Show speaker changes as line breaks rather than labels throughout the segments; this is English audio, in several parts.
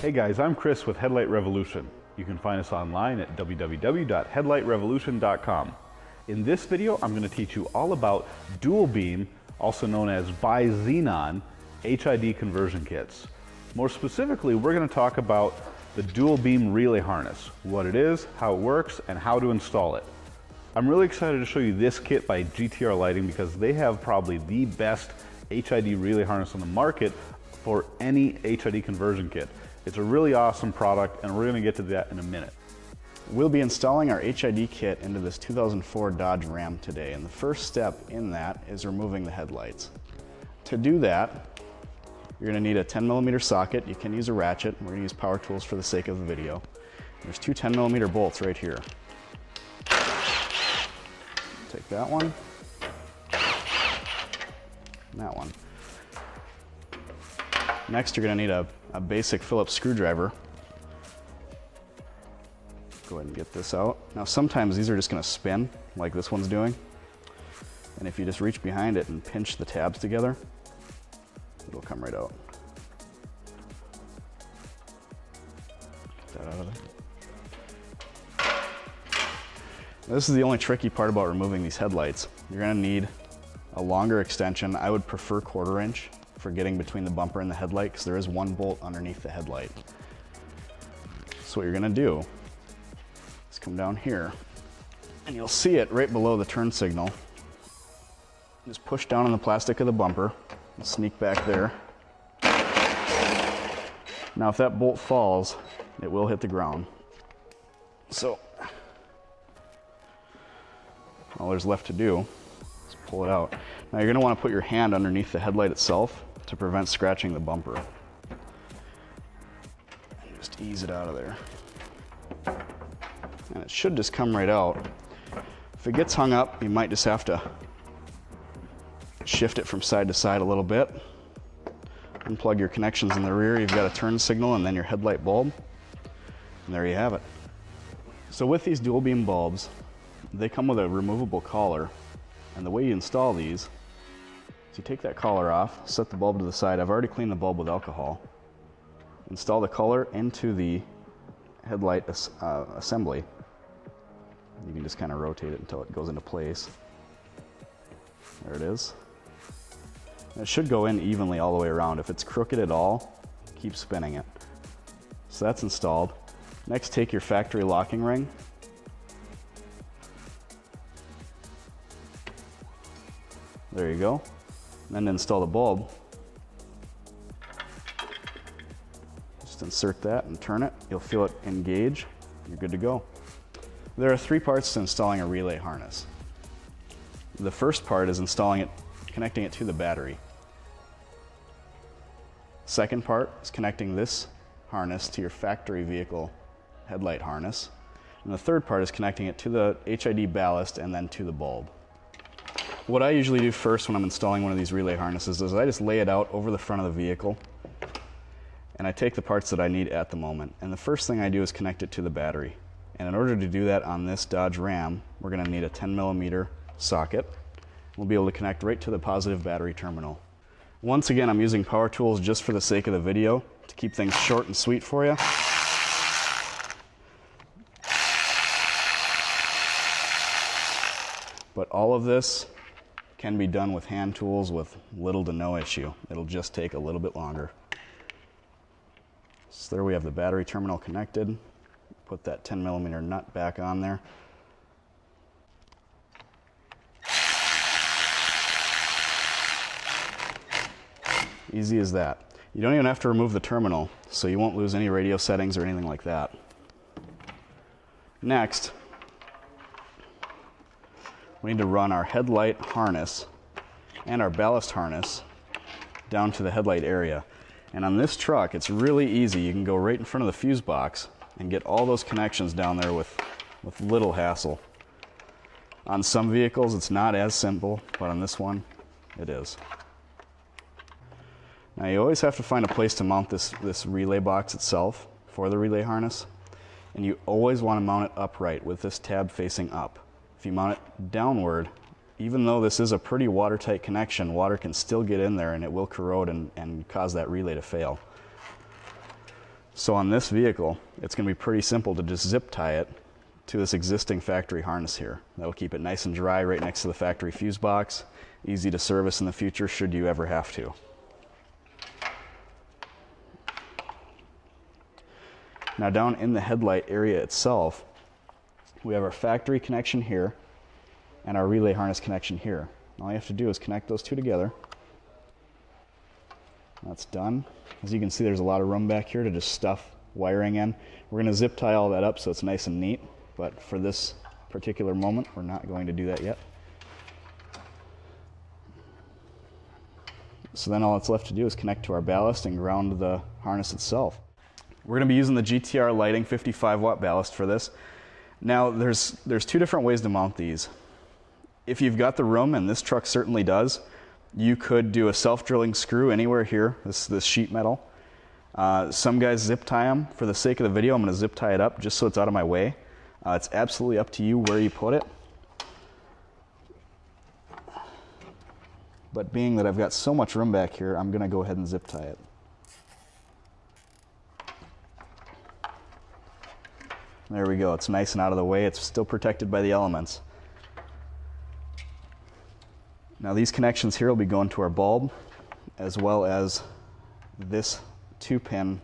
Hey guys, I'm Chris with Headlight Revolution. You can find us online at www.headlightrevolution.com. In this video, I'm going to teach you all about dual beam, also known as bi-xenon, HID conversion kits. More specifically, we're going to talk about the dual beam relay harness, what it is, how it works, and how to install it. I'm really excited to show you this kit by GTR Lighting because they have probably the best HID relay harness on the market for any HID conversion kit. It's a really awesome product, and we're going to get to that in a minute.
We'll be installing our HID kit into this 2004 Dodge Ram today, and the first step in that is removing the headlights. To do that, you're going to need a 10mm socket. You can use a ratchet. We're going to use power tools for the sake of the video. There's two 10mm bolts right here. Take that one, and that one. Next, you're going to need a basic Phillips screwdriver. Go ahead and get this out. Now sometimes these are just going to spin like this one's doing, and if you just reach behind it and pinch the tabs together, it'll come right out. Get that out of there. This is the only tricky part about removing these headlights. You're going to need a longer extension. I would prefer 1/4 inch for getting between the bumper and the headlight, because there is one bolt underneath the headlight. So what you're going to do is come down here, and you'll see it right below the turn signal. Just push down on the plastic of the bumper and sneak back there. Now if that bolt falls, it will hit the ground. So all there's left to do is pull it out. Now you're going to want to put your hand underneath the headlight itself to prevent scratching the bumper. And just ease it out of there. And it should just come right out. If it gets hung up, you might just have to shift it from side to side a little bit. Unplug your connections in the rear. You've got a turn signal and then your headlight bulb. And there you have it. So with these dual beam bulbs, they come with a removable collar. And the way you install these is you take that collar off, set the bulb to the side. I've already cleaned the bulb with alcohol. Install the collar into the headlight assembly. You can just kind of rotate it until it goes into place. There it is. And it should go in evenly all the way around. If it's crooked at all, keep spinning it. So that's installed. Next, take your factory locking ring. There you go. And then install the bulb. Just insert that and turn it. You'll feel it engage. You're good to go. There are 3 parts to installing a relay harness. The first part is installing it, connecting it to the battery. Second part is connecting this harness to your factory vehicle headlight harness. And the third part is connecting it to the HID ballast and then to the bulb. What I usually do first when I'm installing one of these relay harnesses is I just lay it out over the front of the vehicle, and I take the parts that I need at the moment. And the first thing I do is connect it to the battery. And in order to do that on this Dodge Ram, we're going to need a 10mm socket. We'll be able to connect right to the positive battery terminal. Once again, I'm using power tools just for the sake of the video to keep things short and sweet for you. But all of this can be done with hand tools with little to no issue. It'll just take a little bit longer. So there we have the battery terminal connected. Put that 10mm nut back on there. Easy as that. You don't even have to remove the terminal, so you won't lose any radio settings or anything like that. Next, we need to run our headlight harness and our ballast harness down to the headlight area. And on this truck, it's really easy. You can go right in front of the fuse box and get all those connections down there with little hassle. On some vehicles, it's not as simple, but on this one, it is. Now you always have to find a place to mount this relay box itself for the relay harness. And you always want to mount it upright with this tab facing up. If you mount it downward, even though this is a pretty watertight connection, water can still get in there and it will corrode and cause that relay to fail. So on this vehicle, it's going to be pretty simple to just zip tie it to this existing factory harness here. That'll keep it nice and dry right next to the factory fuse box. Easy to service in the future should you ever have to. Now down in the headlight area itself, we have our factory connection here and our relay harness connection here. All you have to do is connect those two together. That's done. As you can see, there's a lot of room back here to just stuff wiring in. We're going to zip tie all that up so it's nice and neat, but for this particular moment, we're not going to do that yet. So then all that's left to do is connect to our ballast and ground the harness itself. We're going to be using the GTR Lighting 55 watt ballast for this. Now there's two different ways to mount these. If you've got the room, and this truck certainly does, you could do a self-drilling screw anywhere here, this sheet metal. Some guys zip tie them. For the sake of the video, I'm going to zip tie it up just so it's out of my way. It's absolutely up to you where you put it. But being that I've got so much room back here, I'm going to go ahead and zip tie it. There we go. It's nice and out of the way. It's still protected by the elements. Now these connections here will be going to our bulb, as well as this 2-pin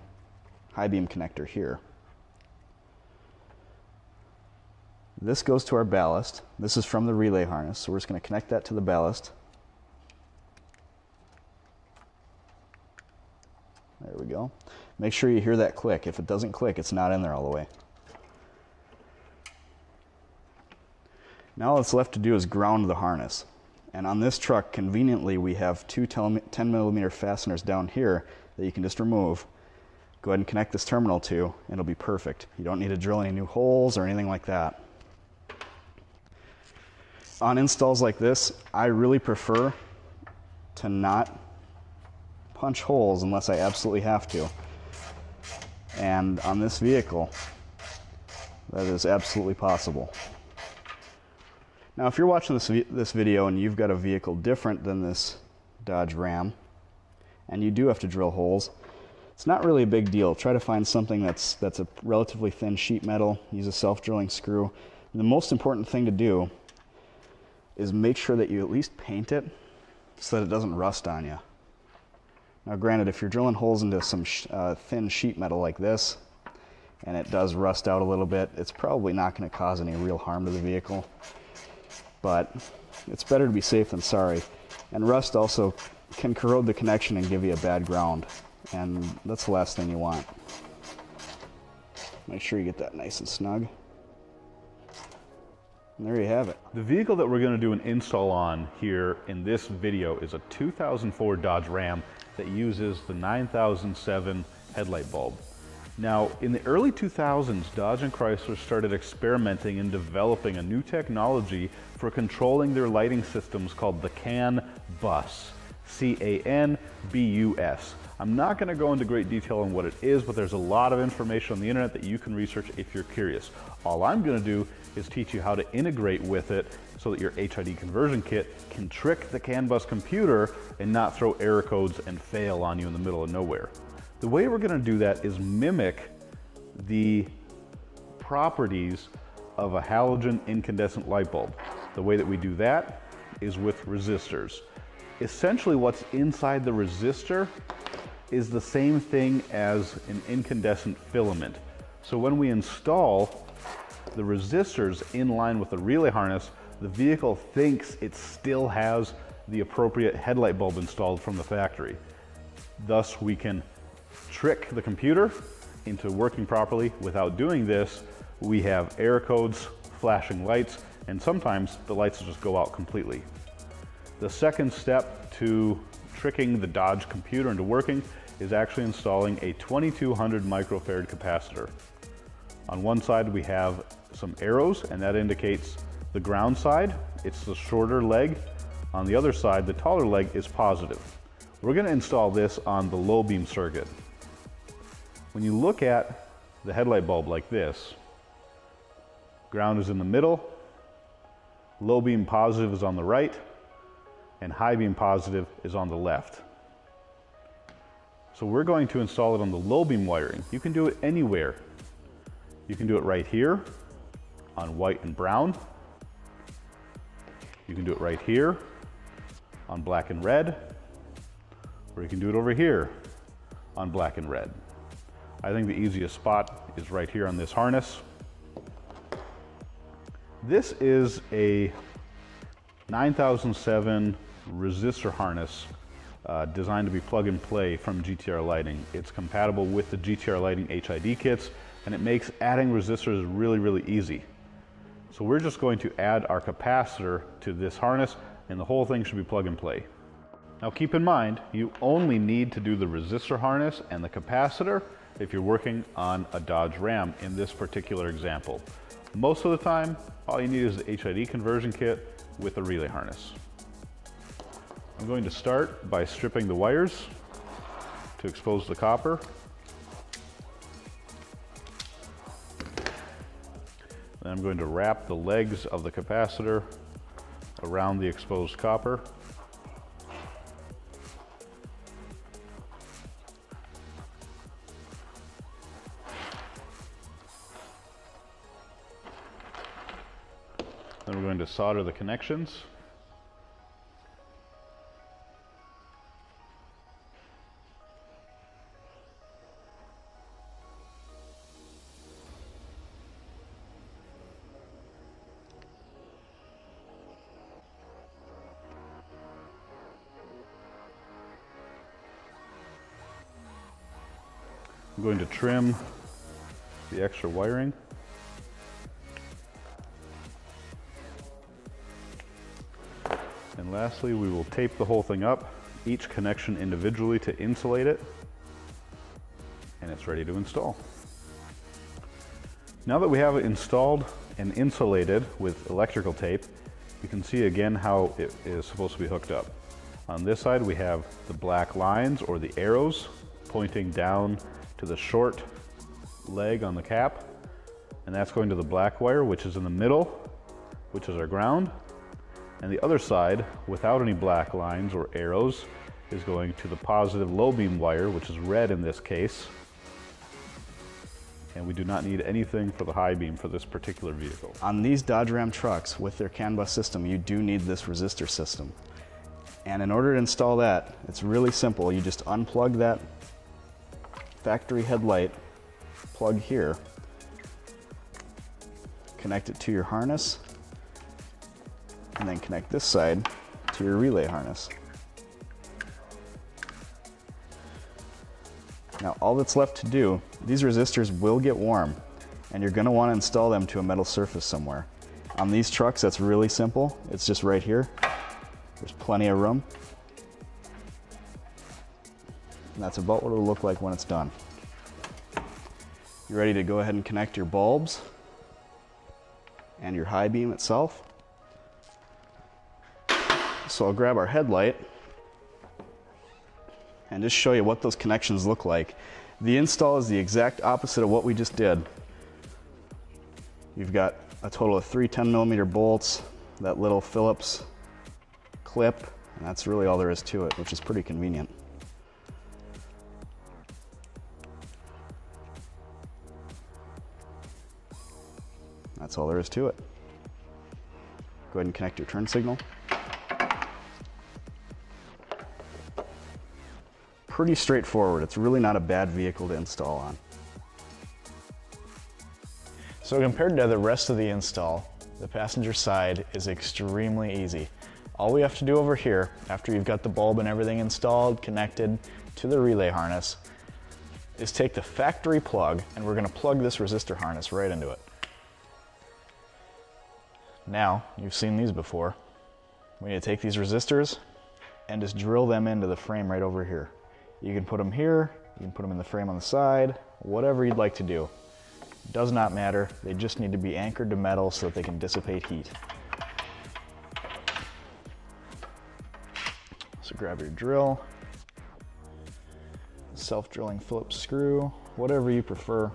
high beam connector here. This goes to our ballast. This is from the relay harness, so we're just going to connect that to the ballast. There we go. Make sure you hear that click. If it doesn't click, it's not in there all the way. Now all that's left to do is ground the harness. And on this truck, conveniently, we have two 10mm fasteners down here that you can just remove. Go ahead and connect this terminal to, and it'll be perfect. You don't need to drill any new holes or anything like that. On installs like this, I really prefer to not punch holes unless I absolutely have to. And on this vehicle, that is absolutely possible. Now, if you're watching this video and you've got a vehicle different than this Dodge Ram, and you do have to drill holes, it's not really a big deal. Try to find something that's a relatively thin sheet metal. Use a self-drilling screw. The most important thing to do is make sure that you at least paint it so that it doesn't rust on you. Now, granted, if you're drilling holes into some thin sheet metal like this, and it does rust out a little bit, it's probably not going to cause any real harm to the vehicle. But it's better to be safe than sorry. And rust also can corrode the connection and give you a bad ground. And that's the last thing you want. Make sure you get that nice and snug. And there you have it.
The vehicle that we're going to do an install on here in this video is a 2004 Dodge Ram that uses the 9007 headlight bulb. Now, in the early 2000s, Dodge and Chrysler started experimenting and developing a new technology for controlling their lighting systems called the CAN bus, C-A-N-B-U-S. I'm not going to go into great detail on what it is, but there's a lot of information on the internet that you can research if you're curious. All I'm going to do is teach you how to integrate with it so that your HID conversion kit can trick the CAN bus computer and not throw error codes and fail on you in the middle of nowhere. The way we're going to do that is mimic the properties of a halogen incandescent light bulb. The way that we do that is with resistors. Essentially, what's inside the resistor is the same thing as an incandescent filament. So when we install the resistors in line with the relay harness, the vehicle thinks it still has the appropriate headlight bulb installed from the factory. Thus, we can trick the computer into working properly. Without doing this, we have error codes, flashing lights, and sometimes the lights will just go out completely. The second step to tricking the Dodge computer into working is actually installing a 2200 microfarad capacitor. On one side we have some arrows, and that indicates the ground side. It's the shorter leg. On the other side, the taller leg is positive. We're going to install this on the low beam circuit. When you look at the headlight bulb like this, ground is in the middle, low beam positive is on the right, and high beam positive is on the left. So we're going to install it on the low beam wiring. You can do it anywhere. You can do it right here on white and brown. You can do it right here on black and red, or you can do it over here on black and red. I think the easiest spot is right here on this harness. This is a 9007 resistor harness designed to be plug and play from GTR Lighting. It's compatible with the GTR Lighting HID kits, and it makes adding resistors really, really easy. So we're just going to add our capacitor to this harness, and the whole thing should be plug and play. Now keep in mind, you only need to do the resistor harness and the capacitor if you're working on a Dodge Ram in this particular example. Most of the time, all you need is the HID conversion kit with a relay harness. I'm going to start by stripping the wires to expose the copper. Then I'm going to wrap the legs of the capacitor around the exposed copper. Then we're going to solder the connections. I'm going to trim the extra wiring. And lastly, we will tape the whole thing up, each connection individually to insulate it, and it's ready to install. Now that we have it installed and insulated with electrical tape, you can see again how it is supposed to be hooked up. On this side, we have the black lines or the arrows pointing down to the short leg on the cap, and that's going to the black wire, which is in the middle, which is our ground. And the other side, without any black lines or arrows, is going to the positive low beam wire, which is red in this case. And we do not need anything for the high beam for this particular vehicle.
On these Dodge Ram trucks with their CAN bus system, you do need this resistor system. And in order to install that, it's really simple. You just unplug that factory headlight plug here, connect it to your harness, and then connect this side to your relay harness. Now all that's left to do, these resistors will get warm, and you're going to want to install them to a metal surface somewhere. On these trucks, that's really simple. It's just right here. There's plenty of room. And that's about what it'll look like when it's done. You're ready to go ahead and connect your bulbs and your high beam itself. So I'll grab our headlight and just show you what those connections look like. The install is the exact opposite of what we just did. You've got a total of 3 10mm bolts, that little Phillips clip, and that's really all there is to it, which is pretty convenient. That's all there is to it. Go ahead and connect your turn signal. Pretty straightforward. It's really not a bad vehicle to install on. So compared to the rest of the install, the passenger side is extremely easy. All we have to do over here, after you've got the bulb and everything installed, connected to the relay harness, is take the factory plug, and we're going to plug this resistor harness right into it. Now, you've seen these before. We need to take these resistors and just drill them into the frame right over here. You can put them here, you can put them in the frame on the side, whatever you'd like to do. Does not matter, they just need to be anchored to metal so that they can dissipate heat. So grab your drill, self-drilling Phillips screw, whatever you prefer,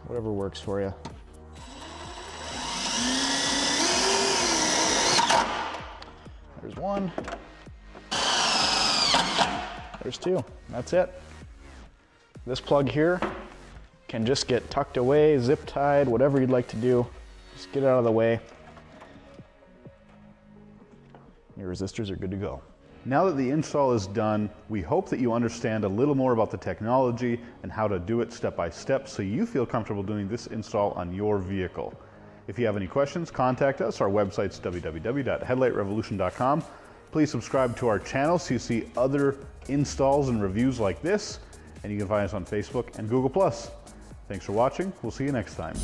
whatever works for you. There's one. There's two. That's it. This plug here can just get tucked away, zip tied, whatever you'd like to do. Just get it out of the way. Your resistors are good to go.
Now that the install is done, we hope that you understand a little more about the technology and how to do it step by step so you feel comfortable doing this install on your vehicle. If you have any questions, contact us. Our website's www.headlightrevolution.com. Please subscribe to our channel so you see other installs and reviews like this, and you can find us on Facebook and Google+. Thanks for watching. We'll see you next time.